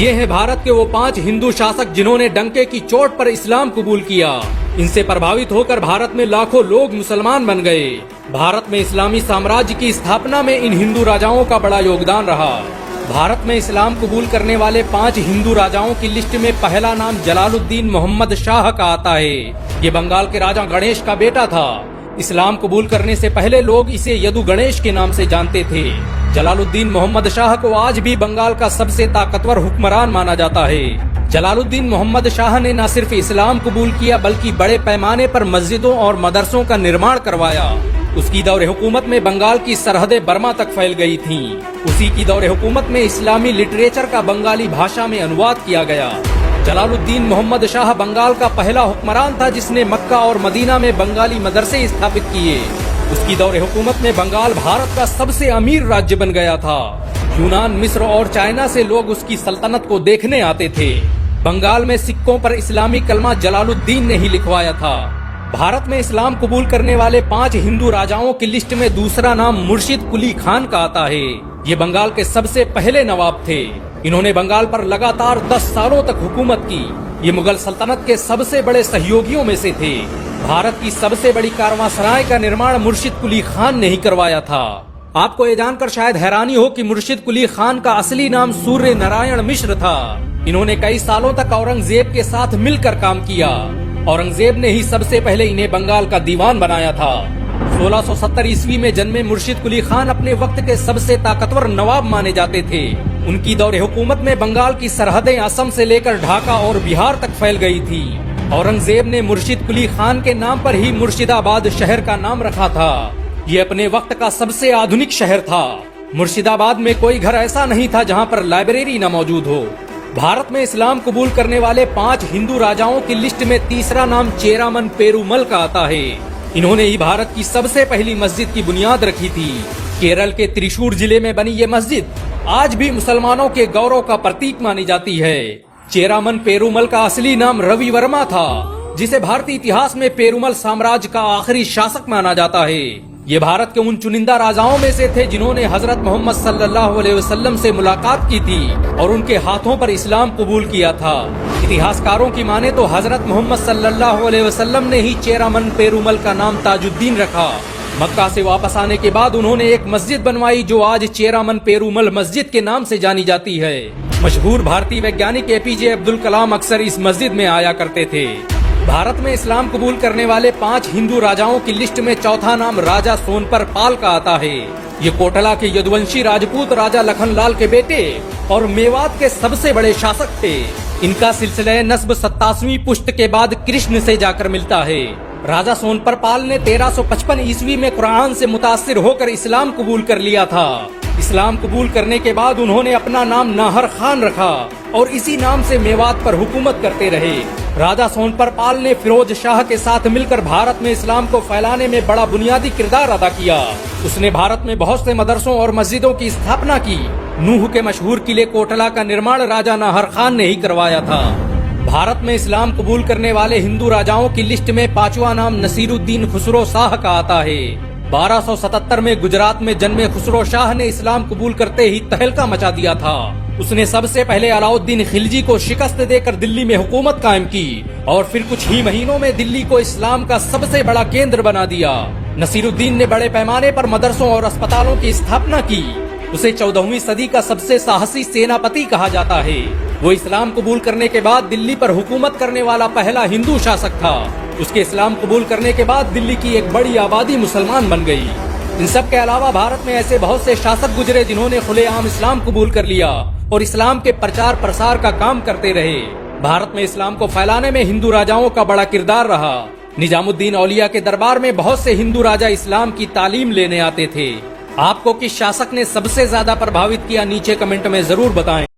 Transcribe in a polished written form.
ये है भारत के वो 5 हिंदू शासक जिन्होंने डंके की चोट पर इस्लाम कबूल किया। इनसे प्रभावित होकर भारत में लाखों लोग मुसलमान बन गए। भारत में इस्लामी साम्राज्य की स्थापना में इन हिंदू राजाओं का बड़ा योगदान रहा। भारत में इस्लाम कबूल करने वाले 5 हिंदू राजाओं की लिस्ट में पहला नाम जलालुद्दीन मोहम्मद शाह का आता है। ये बंगाल के राजा गणेश का बेटा था। इस्लाम कबूल करने से पहले लोग इसे यदु गणेश के नाम से जानते थे। जलालुद्दीन मोहम्मद शाह को आज भी बंगाल का सबसे ताकतवर हुक्मरान माना जाता है। जलालुद्दीन मोहम्मद शाह ने न सिर्फ इस्लाम कबूल किया बल्कि बड़े पैमाने पर मस्जिदों और मदरसों का निर्माण करवाया। उसकी दौरे हुकूमत में बंगाल की सरहदें बर्मा तक फैल गई थीं। उसी की दौरे हुकूमत में इस्लामी लिटरेचर का बंगाली भाषा में अनुवाद किया गया। जलालुद्दीन मोहम्मद शाह बंगाल का पहला हुक्मरान था जिसने मक्का और मदीना में बंगाली मदरसे स्थापित किए। उसकी दौरे हुकूमत में बंगाल भारत का सबसे अमीर राज्य बन गया था। यूनान, मिस्र और चाइना से लोग उसकी सल्तनत को देखने आते थे। बंगाल में सिक्कों पर इस्लामी कलमा जलालुद्दीन ने ही लिखवाया था। भारत में इस्लाम कबूल करने वाले 5 हिंदू राजाओं की लिस्ट में दूसरा नाम मुर्शिद कुली खान का आता है। ये बंगाल के सबसे पहले नवाब थे। इन्होंने बंगाल पर लगातार 10 सालों तक हुकूमत की। ये मुगल सल्तनत के सबसे बड़े सहयोगियों में से थे। भारत की सबसे बड़ी कारवांसराय का निर्माण मुर्शिद कुली खान ने ही करवाया था। आपको ये जानकर शायद हैरानी हो कि मुर्शिद कुली खान का असली नाम सूर्य नारायण मिश्र था। इन्होंने कई सालों तक औरंगजेब के साथ मिलकर काम किया। औरंगजेब ने ही सबसे पहले इन्हें बंगाल का दीवान बनाया था। 1670 ईस्वी में जन्मे मुर्शिद कुली खान अपने वक्त के सबसे ताकतवर नवाब माने जाते थे। उनकी दौरे हुकूमत में बंगाल की सरहदें असम से लेकर ढाका और बिहार तक फैल गई थी। औरंगजेब ने मुर्शिद कुली खान के नाम पर ही मुर्शिदाबाद शहर का नाम रखा था। ये अपने वक्त का सबसे आधुनिक शहर था। मुर्शिदाबाद में कोई घर ऐसा नहीं था जहां पर लाइब्रेरी न मौजूद हो। भारत में इस्लाम कबूल करने वाले 5 हिंदू राजाओं की लिस्ट में तीसरा नाम चेरामन पेरुमल का आता है। इन्होंने ही भारत की सबसे पहली मस्जिद की बुनियाद रखी थी। केरल के त्रिशूर जिले में बनी ये मस्जिद आज भी मुसलमानों के गौरव का प्रतीक मानी जाती है। चेरामन पेरुमल का असली नाम रवि वर्मा था, जिसे भारतीय इतिहास में पेरुमल साम्राज्य का आखिरी शासक माना जाता है। ये भारत के उन चुनिंदा राजाओं में से थे जिन्होंने हजरत मोहम्मद सल्लल्लाहु अलैहि वसल्लम से मुलाकात की थी और उनके हाथों पर इस्लाम कबूल किया था। इतिहासकारों की माने तो हजरत मोहम्मद सल्लल्लाहु अलैहि वसल्लम ने ही चेरामन पेरुमल का नाम ताजुद्दीन रखा। मक्का से वापस आने के बाद उन्होंने एक मस्जिद बनवाई जो आज चेरामन पेरुमल मस्जिद के नाम से जानी जाती है। मशहूर भारतीय वैज्ञानिक एपीजे अब्दुल कलाम अक्सर इस मस्जिद में आया करते थे। भारत में इस्लाम कबूल करने वाले 5 हिंदू राजाओं की लिस्ट में चौथा नाम राजा सोनपर पाल का आता है। ये कोटला के यदुवंशी राजपूत राजा लखनलाल के बेटे और मेवात के सबसे बड़े शासक थे। इनका सिलसिला नस्ब 27वीं पुश्त के बाद कृष्ण से जाकर मिलता है। राजा सोनपर पाल ने 1355 ईस्वी में कुरान से मुतासिर होकर इस्लाम कबूल कर लिया था। इस्लाम कबूल करने के बाद उन्होंने अपना नाम नाहर खान रखा और इसी नाम से मेवात पर हुकूमत करते रहे। राजा सोनपर पाल ने फिरोज शाह के साथ मिलकर भारत में इस्लाम को फैलाने में बड़ा बुनियादी किरदार अदा किया। उसने भारत में बहुत से मदरसों और मस्जिदों की स्थापना की। नूह के मशहूर किले कोटला का निर्माण राजा नाहर खान ने ही करवाया था। भारत में इस्लाम कबूल करने वाले हिंदू राजाओं की लिस्ट में 5वां नाम नसीरुद्दीन खुसरो शाह का आता है। 1277 में गुजरात में जन्मे खुसरो शाह ने इस्लाम कबूल करते ही तहलका मचा दिया था। उसने सबसे पहले अलाउद्दीन खिलजी को शिकस्त देकर दिल्ली में हुकूमत कायम की और फिर कुछ ही महीनों में दिल्ली को इस्लाम का सबसे बड़ा केंद्र बना दिया। नसीरुद्दीन ने बड़े पैमाने पर मदरसों और अस्पतालों की स्थापना की। उसे 14वीं सदी का सबसे साहसी सेनापति कहा जाता है। वो इस्लाम कबूल करने के बाद दिल्ली पर हुकूमत करने वाला पहला हिंदू शासक था। उसके इस्लाम कबूल करने के बाद दिल्ली की एक बड़ी आबादी मुसलमान बन गई। इन सब के अलावा भारत में ऐसे बहुत से शासक गुजरे जिन्होंने खुलेआम इस्लाम कबूल कर लिया और इस्लाम के प्रचार प्रसार का काम करते रहे। भारत में इस्लाम को फैलाने में हिंदू राजाओं का बड़ा किरदार रहा। निजामुद्दीन औलिया के दरबार में बहुत से हिंदू राजा इस्लाम की तालीम लेने आते थे। आपको किस शासक ने सबसे ज्यादा प्रभावित किया, नीचे कमेंट में जरूर बताएं।